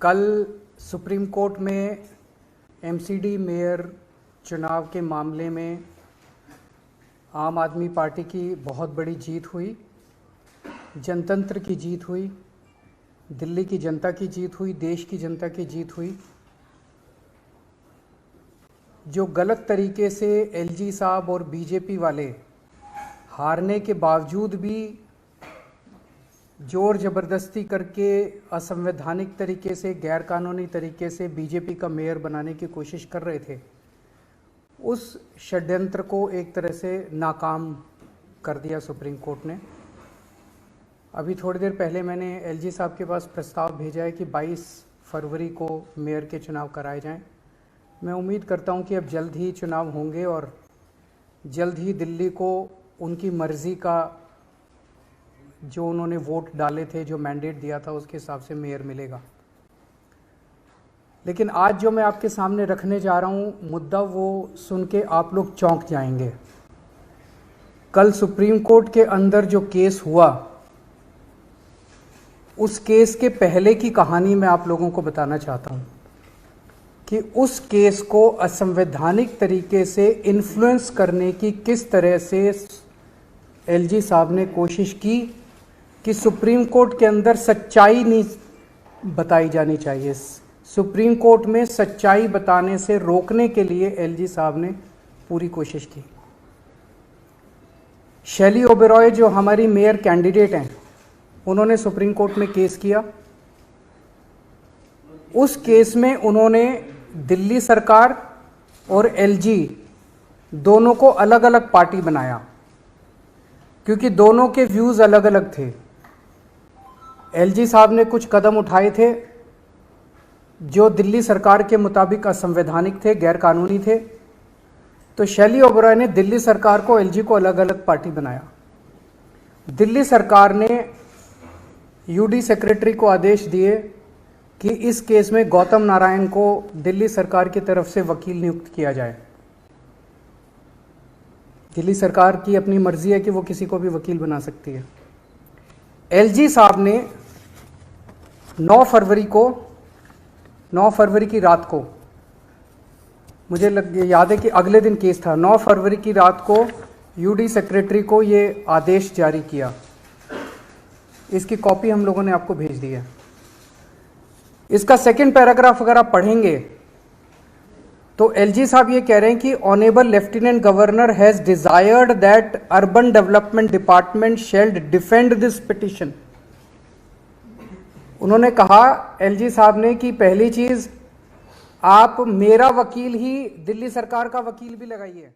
कल supreme court में MCD mayor चुनाव के मामले में आम आदमी पार्टी की बहुत बड़ी जीत हुई, जनतंत्र की जीत हुई, दिल्ली की जनता की जीत हुई, देश की जनता की जीत हुई। जो गलत तरीके से एलजी साहब और बीजेपी वाले हारने के बावजूद भी जोर ज़बरदस्ती करके असंवैधानिक तरीके से, गैरकानूनी तरीके से बीजेपी का मेयर बनाने की कोशिश कर रहे थे, उस षड्यंत्र को एक तरह से नाकाम कर दिया सुप्रीम कोर्ट ने। अभी थोड़ी देर पहले मैंने एलजी साहब के पास प्रस्ताव भेजा है कि 22 फरवरी को मेयर के चुनाव कराए जाएं। मैं उम्मीद करता हूं कि अब जल्द ही चुनाव होंगे और जल्द ही दिल्ली को उनकी मर्ज़ी का, जो उन्होंने वोट डाले थे, जो मैंडेट दिया था, उसके हिसाब से मेयर मिलेगा। लेकिन आज जो मैं आपके सामने रखने जा रहा हूँ मुद्दा, वो सुन के आप लोग चौंक जाएंगे। कल सुप्रीम कोर्ट के अंदर जो केस हुआ, उस केस के पहले की कहानी मैं आप लोगों को बताना चाहता हूँ कि उस केस को असंवैधानिक तरीके से इन्फ्लुएंस करने की किस तरह से एलजी साहब ने कोशिश की कि सुप्रीम कोर्ट के अंदर सच्चाई नहीं बताई जानी चाहिए। सुप्रीम कोर्ट में सच्चाई बताने से रोकने के लिए एलजी साहब ने पूरी कोशिश की। शैली ओबेरॉय जो हमारी मेयर कैंडिडेट हैं, उन्होंने सुप्रीम कोर्ट में केस किया। उस केस में उन्होंने दिल्ली सरकार और एलजी दोनों को अलग अलग पार्टी बनाया, क्योंकि दोनों के व्यूज़ अलग अलग थे। एलजी साहब ने कुछ कदम उठाए थे जो दिल्ली सरकार के मुताबिक असंवैधानिक थे, गैरकानूनी थे। तो शैली ओबेरॉय ने दिल्ली सरकार को, एलजी को अलग अलग पार्टी बनाया। दिल्ली सरकार ने यूडी सेक्रेटरी को आदेश दिए कि इस केस में गौतम नारायण को दिल्ली सरकार की तरफ से वकील नियुक्त किया जाए। दिल्ली सरकार की अपनी मर्जी है कि वो किसी को भी वकील बना सकती है। एलजी साहब ने 9 फरवरी की रात को, मुझे याद है कि अगले दिन केस था, 9 फरवरी की रात को यूडी सेक्रेटरी को ये आदेश जारी किया। इसकी कॉपी हम लोगों ने आपको भेज दी है। इसका सेकंड पैराग्राफ अगर आप पढ़ेंगे तो एलजी साहब ये कह रहे हैं कि honourable lieutenant governor has desired that urban development department shall defend this petition. उन्होंने कहा, एलजी साहब ने, कि पहली चीज, आप मेरा वकील ही दिल्ली सरकार का वकील भी लगाइए।